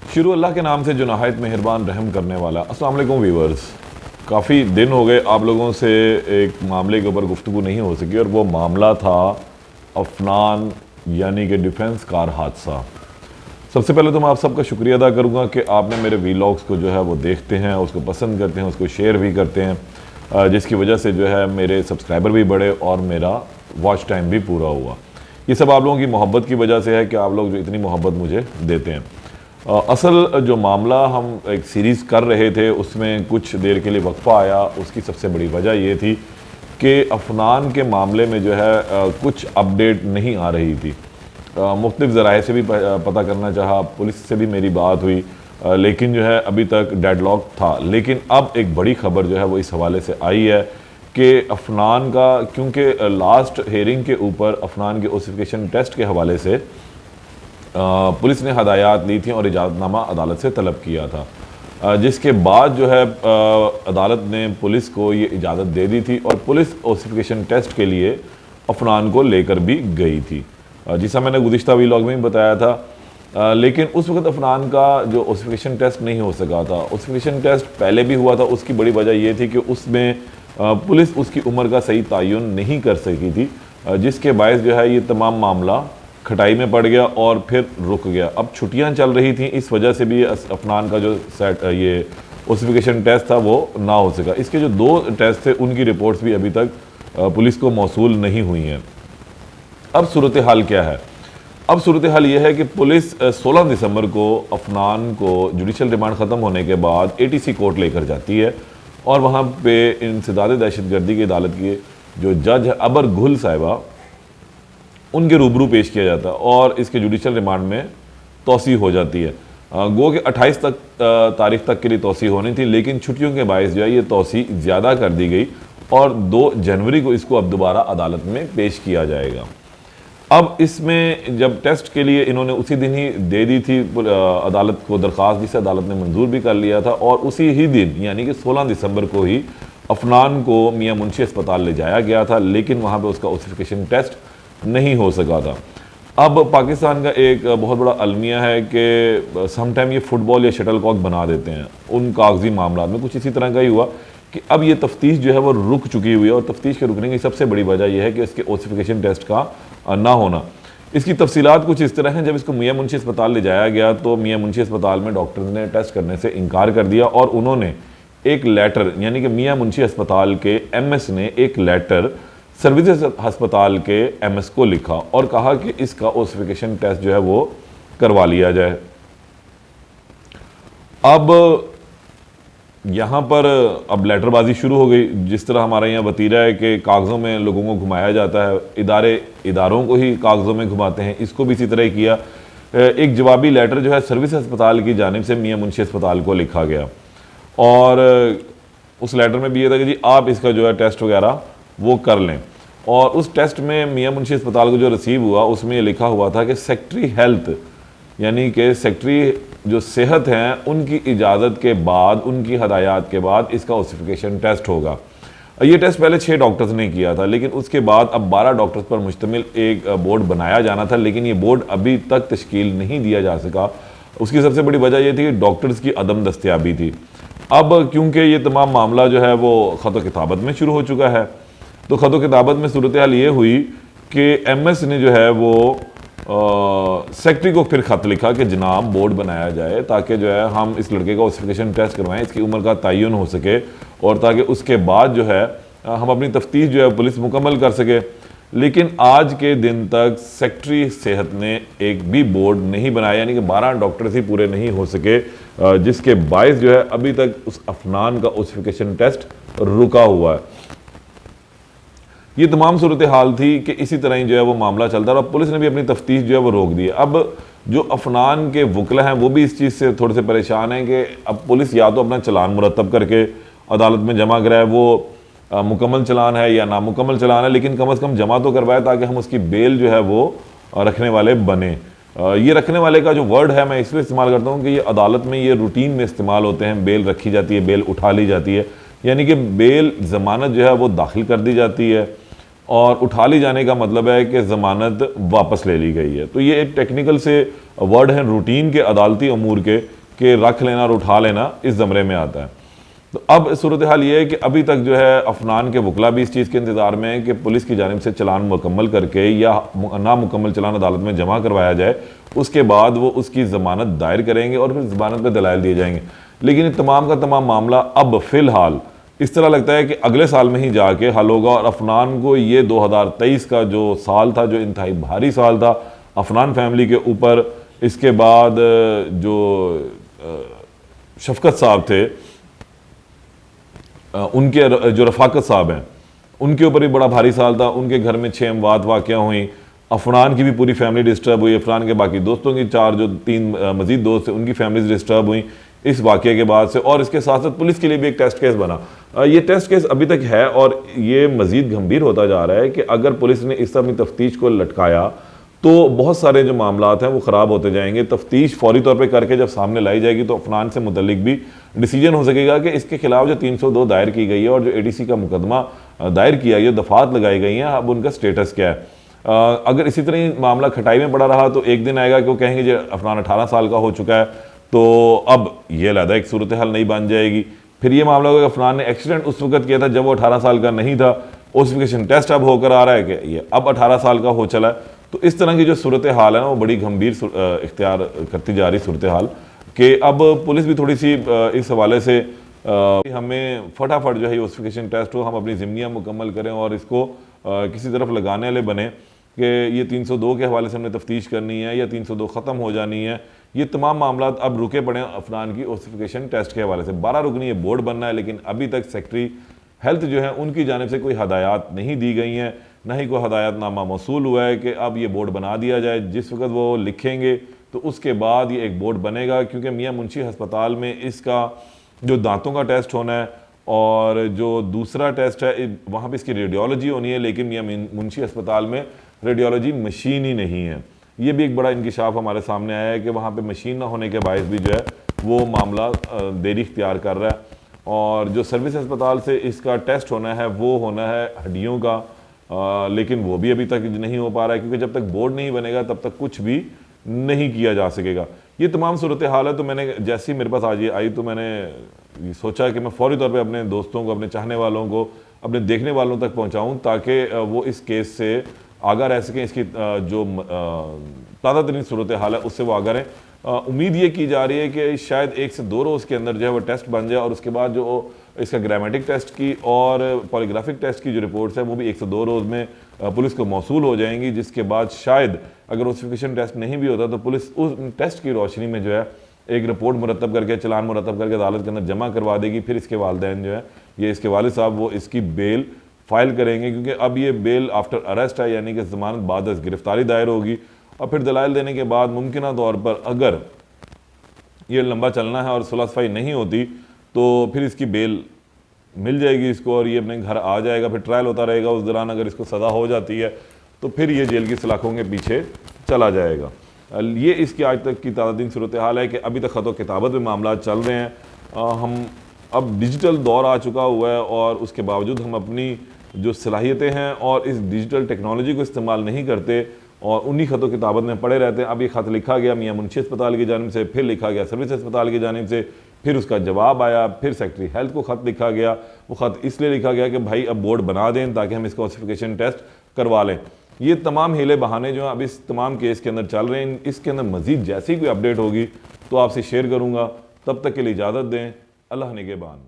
शुरू अल्लाह के नाम से जो नहायत मेहरबान रहम करने वाला। अस्सलाम वालेकुम व्यूअर्स, काफ़ी दिन हो गए आप लोगों से एक मामले के ऊपर गुफ्तगू नहीं हो सकी और वो मामला था अफनान यानी कि डिफेंस कार हादसा। सबसे पहले तो मैं आप सबका शुक्रिया अदा करूँगा कि आपने मेरे वीलॉग्स को जो है वो देखते हैं, उसको पसंद करते हैं, उसको शेयर भी करते हैं, जिसकी वजह से जो है मेरे सब्सक्राइबर भी बढ़े और मेरा वॉच टाइम भी पूरा हुआ। ये सब आप लोगों की मोहब्बत की वजह से है कि आप लोग जो इतनी मोहब्बत मुझे देते हैं। असल जो मामला हम एक सीरीज़ कर रहे थे उसमें कुछ देर के लिए वक्फा आया। उसकी सबसे बड़ी वजह ये थी कि अफनान के मामले में जो है कुछ अपडेट नहीं आ रही थी। मुख्तलिफ ज़राए से भी पता करना चाहा, पुलिस से भी मेरी बात हुई, लेकिन जो है अभी तक डेडलॉक था। लेकिन अब एक बड़ी खबर जो है वो इस हवाले से आई है कि अफनान का, क्योंकि लास्ट हेयरिंग के ऊपर अफनान के ओसिफिकेशन टेस्ट के हवाले से पुलिस ने हदायत ली थी और इजाज़तनामा अदालत से तलब किया था, जिसके बाद जो है अदालत ने पुलिस को ये इजाज़त दे दी थी और पुलिस ओसिफिकेशन टेस्ट के लिए अफनान को लेकर भी गई थी, जिसा मैंने गुज़िश्ता व्लॉग में भी बताया था। लेकिन उस वक्त अफनान का जो ओसिफिकेशन टेस्ट नहीं हो सका था। ओसिफिकेशन टेस्ट पहले भी हुआ था, उसकी बड़ी वजह यह थी कि उसमें पुलिस उसकी उम्र का सही तयन नहीं कर सकी थी, जिसके बायस जो है ये तमाम मामला खटाई में पड़ गया और फिर रुक गया। अब छुट्टियां चल रही थी, इस वजह से भी अफनान का जो ये ओसिफिकेशन टेस्ट था वो ना हो सका। इसके जो 2 टेस्ट थे उनकी रिपोर्ट्स भी अभी तक पुलिस को मौसूल नहीं हुई हैं। अब सूरत हाल क्या है? अब सूरत हाल ये है कि पुलिस 16 दिसंबर को अफनान को जुडिशल रिमांड ख़त्म होने के बाद ATC कोर्ट लेकर जाती है और वहाँ पे इंसदाद दहशतगर्दी की अदालत की जो जज है अबर गुल साहिबा, उनके रूबरू पेश किया जाता है और इसके जुडिशल रिमांड में तोसी हो जाती है। गो के 28 तारीख तक के लिए तोसी होनी थी, लेकिन छुट्टियों के बायस जो है ये तोसी ज़्यादा कर दी गई और 2 जनवरी को इसको अब दोबारा अदालत में पेश किया जाएगा। अब इसमें जब टेस्ट के लिए इन्होंने उसी दिन ही दे दी थी अदालत को दरख्वास्त, जिसे अदालत ने मंजूर भी कर लिया था, और उसी ही दिन यानी कि 16 दिसंबर को ही अफनान को मियाँ मुंशी अस्पताल ले जाया गया था, लेकिन वहाँ पर उसका ओसिफिकेशन टेस्ट नहीं हो सका था। अब पाकिस्तान का एक बहुत बड़ा अलमिया है कि समटाइम ये फुटबॉल या शटल कॉक बना देते हैं उन कागजी मामला में। कुछ इसी तरह का ही हुआ कि अब ये तफ्तीश जो है वो रुक चुकी हुई है और तफ्तीश के रुकने की सबसे बड़ी वजह यह है कि इसके ओसिफिकेशन टेस्ट का ना होना। इसकी तफसीलात कुछ इस तरह हैं। जब इसको मियाँ मुंशी अस्पताल ले जाया गया तो मियाँ मुंशी अस्पताल में डॉक्टर्स ने टेस्ट करने से इनकार कर दिया और उन्होंने एक लेटर, यानी कि मियाँ मुंशी अस्पताल के MS ने एक लेटर सर्विसेज अस्पताल के MS को लिखा और कहा कि इसका ओसिफिकेशन टेस्ट जो है वो करवा लिया जाए। अब यहाँ पर अब लेटरबाजी शुरू हो गई। जिस तरह हमारे यहाँ वतीरा है कि कागज़ों में लोगों को घुमाया जाता है, इदारों को ही कागज़ों में घुमाते हैं, इसको भी इसी तरह ही किया। एक जवाबी लेटर जो है सर्विस अस्पताल की जानिब से मियाँ मुंशी अस्पताल को लिखा गया और उस लेटर में भी ये था कि जी आप इसका जो है टेस्ट वगैरह वो कर लें। और उस टेस्ट में मियाँ मुंशी अस्पताल को जो रिसीव हुआ उसमें ये लिखा हुआ था कि सेक्रेटरी हेल्थ, यानी कि सेक्रेटरी जो सेहत हैं, उनकी इजाज़त के बाद, उनकी हदायत के बाद इसका ओसिफिकेशन टेस्ट होगा। ये टेस्ट पहले 6 डॉक्टर्स ने किया था, लेकिन उसके बाद अब 12 डॉक्टर्स पर मुश्तमिल एक बोर्ड बनाया जाना था, लेकिन ये बोर्ड अभी तक तश्कील नहीं दिया जा सका। उसकी सबसे बड़ी वजह यह थी कि डॉक्टर्स की अदम दस्तियाबी थी। अब क्योंकि ये तमाम मामला जो है वो ख़त किताबत में शुरू हो चुका है, तो ख़त किताबत में सूरत हाल ये हुई कि MS ने जो है वो सेक्रेटरी को फिर ख़त लिखा कि जनाब बोर्ड बनाया जाए ताकि जो है हम इस लड़के का ओसिफिकेशन टेस्ट करवाएं, इसकी उम्र का तयन हो सके और ताकि उसके बाद जो है हम अपनी तफ्तीश जो है पुलिस मुकम्मल कर सके। लेकिन आज के दिन तक सेक्रेटरी सेहत ने एक भी बोर्ड नहीं बनाया, यानी कि 12 डॉक्टर्स ही पूरे नहीं हो सके, जिसके बायस जो है अभी तक उस अफनान का ओसिफिकेशन टेस्ट रुका हुआ है। ये तमाम सूरत हाल थी कि इसी तरह ही जो है वो मामला चलता रहा। पुलिस ने भी अपनी तफ्तीश जो है वो रोक दी है। अब जो अफनान के वकला हैं वो भी इस चीज़ से थोड़े से परेशान हैं कि अब पुलिस या तो अपना चलान मुरतब करके अदालत में जमा कराए, वो मुकम्मल चलान है या नामुकम्मल चलान है, लेकिन कम अज़ कम जमा तो करवाए ताकि हम उसकी बेल जो है वो रखने वाले बने। ये रखने वाले का जो वर्ड है मैं इसलिए इस्तेमाल करता हूँ कि ये अदालत में ये रूटीन में इस्तेमाल होते हैं। बेल रखी जाती है, बेल उठा ली जाती है, यानी कि बेल ज़मानत जो है वो दाखिल कर दी जाती है और उठा ली जाने का मतलब है कि ज़मानत वापस ले ली गई है। तो ये एक टेक्निकल से वर्ड है रूटीन के अदालती अमूर के कि रख लेना और उठा लेना इस ज़मरे में आता है। तो अब सूरत हाल ये है कि अभी तक जो है अफनान के वकला भी इस चीज़ के इंतज़ार में है कि पुलिस की जानिब से चलान मुकम्मल करके या नामुकम्मल चलान अदालत में जमा करवाया जाए, उसके बाद वो उसकी ज़मानत दायर करेंगे और फिर ज़मानत पर दलाइल दिए जाएंगे। लेकिन ये तमाम का तमाम मामला अब फ़िलहाल इस तरह लगता है कि अगले साल में ही जाके हल होगा। और अफनान को ये 2023 का जो साल था, जो इंतहाई भारी साल था अफनान फैमिली के ऊपर, इसके बाद जो शफकत साहब थे, उनके जो रफाकत साहब हैं, उनके ऊपर भी बड़ा भारी साल था। उनके घर में 6 अमवात वाक़या हुई, अफनान की भी पूरी फैमिली डिस्टर्ब हुई, अफनान के बाकी दोस्तों की 4 जो 3 मज़ीद दोस्त थे उनकी फैमिलीज डिस्टर्ब हुई इस वाक़े के बाद से। और इसके साथ साथ पुलिस के लिए भी एक टेस्ट केस बना। ये टेस्ट केस अभी तक है और ये मज़ीद गंभीर होता जा रहा है कि अगर पुलिस ने इस अपनी तफ्तीश को लटकाया तो बहुत सारे जो मामलात हैं वो ख़राब होते जाएंगे। तफ्तीश फौरी तौर पे करके जब सामने लाई जाएगी तो अफनान से मुतल्लिक भी डिसीजन हो सकेगा कि इसके खिलाफ जो 302 दायर की गई है और जो ADC का मुकदमा दायर किया है, जो दफ़ात लगाई गई हैं, अब उनका स्टेटस क्या है। अगर इसी तरह ही मामला खटाई में पड़ा रहा तो एक दिन आएगा कि वो कहेंगे जो अफनान 18 साल का हो चुका है, तो अब ये अलग एक सूरत हाल नहीं बन जाएगी। फिर ये मामला होगा कि अफनान ने एक्सीडेंट उस वक्त किया था जब वो 18 साल का नहीं था, ओसिफिकेशन टेस्ट अब होकर आ रहा है कि ये अब 18 साल का हो चला है। तो इस तरह की जो सूरत हाल है ना वो बड़ी गंभीर इख्तियार करती जा रही सूरत हाल कि अब पुलिस भी थोड़ी सी इस हवाले से हमें फटाफट जो है ओसिफिकेशन टेस्ट हो, हम अपनी ज़िम्मियाँ मुकम्मल करें और इसको किसी तरफ लगाने वाले बने कि ये 302 के हवाले से हमने तफ्तीश करनी है या 302 ख़त्म हो जानी है। ये तमाम मामला अब रुके पड़े हैं अफनान की ओसिफिकेशन टेस्ट के हवाले से। 12 रुकनी ये बोर्ड बनना है, लेकिन अभी तक सेक्रेटरी हेल्थ जो है उनकी जानिब से कोई हदायत नहीं दी गई हैं, ना ही कोई हदायतनामा मौसूल हुआ है कि अब ये बोर्ड बना दिया जाए। जिस वक्त वो लिखेंगे तो उसके बाद ये एक बोर्ड बनेगा, क्योंकि मियाँ मुंशी हस्पताल में इसका जो दांतों का टेस्ट होना है और जो दूसरा टेस्ट है वहाँ पे इसकी रेडियोलॉजी होनी है, लेकिन मियाँ मुंशी हस्पताल में रेडियोलॉजी मशीन ही नहीं है। ये भी एक बड़ा इंकिशाफ हमारे सामने आया है कि वहाँ पे मशीन ना होने के बायस भी जो है वो मामला देरी इख्तियार कर रहा है। और जो सर्विस अस्पताल से इसका टेस्ट होना है वो होना है हड्डियों का, लेकिन वो भी अभी तक नहीं हो पा रहा है, क्योंकि जब तक बोर्ड नहीं बनेगा तब तक कुछ भी नहीं किया जा सकेगा। ये तमाम सूरत हाल है। तो मैंने जैसे ही मेरे पास आज ये आई तो मैंने सोचा कि मैं फौरी तौर पे अपने दोस्तों को, अपने चाहने वालों को, अपने देखने वालों तक पहुंचाऊं ताकि वो इस केस से आगाह रह सकें। इसकी जो ताज़ा तरीन सूरत हाल है उससे वो आगाह रहें। उम्मीद ये की जा रही है कि शायद 1 से 2 रोज़ के अंदर जो है वो टेस्ट बन जाए और उसके बाद जो इसका ग्रामेटिक टेस्ट की और पॉलीग्राफिक टेस्ट की जो रिपोर्ट्स है वो भी 1 से 2 रोज़ में पुलिस को मौसूल हो जाएंगी, जिसके बाद शायद अगर ओसिफिकेशन टेस्ट नहीं भी होता तो पुलिस उस टेस्ट की रोशनी में जो है एक रिपोर्ट मुरतब करके, चलान मुरतब करके अदालत के अंदर जमा करवा देगी। फिर इसके वालिदैन जो है ये इसके वालिद साहब वो इसकी बेल फाइल करेंगे, क्योंकि अब ये बेल आफ्टर अरेस्ट है, यानी कि ज़मानत बाद गिरफ्तारी दायर होगी। और फिर दलाइल देने के बाद मुमकिन तौर पर अगर ये लंबा चलना है और सुलह सफाई नहीं होती तो फिर इसकी बेल मिल जाएगी इसको और ये अपने घर आ जाएगा। फिर ट्रायल होता रहेगा, उस दौरान अगर इसको सज़ा हो जाती है तो फिर ये जेल की सलाखों के पीछे चला जाएगा। ये इसकी आज तक की ताज़ा दिन सूरत हाल है कि अभी तक ख़त व किताबत में मामला चल रहे हैं। हम अब डिजिटल दौर आ चुका हुआ है और उसके बावजूद हम अपनी जो सलाहियतें हैं और इस डिजिटल टेक्नोलॉजी को इस्तेमाल नहीं करते और उन्हीं ख़त व किताबत में पड़े रहते हैं। अब ये ख़त लिखा गया मियाँ मुंशी अस्पताल की जानिब से, फिर लिखा गया सर्विस अस्पताल की जानिब से, फिर उसका जवाब आया, फिर सेक्रेटरी हेल्थ को ख़त लिखा गया। वो ख़त इसलिए लिखा गया कि भाई अब बोर्ड बना दें ताकि हम इसका ओसिफिकेशन टेस्ट करवा लें। ये तमाम हीले बहाने जो हैं अब इस तमाम केस के अंदर चल रहे हैं। इसके अंदर मज़ीद जैसी कोई अपडेट होगी तो आपसे शेयर करूँगा। तब तक के लिए इजाज़त दें। अल्लाह निगहबान।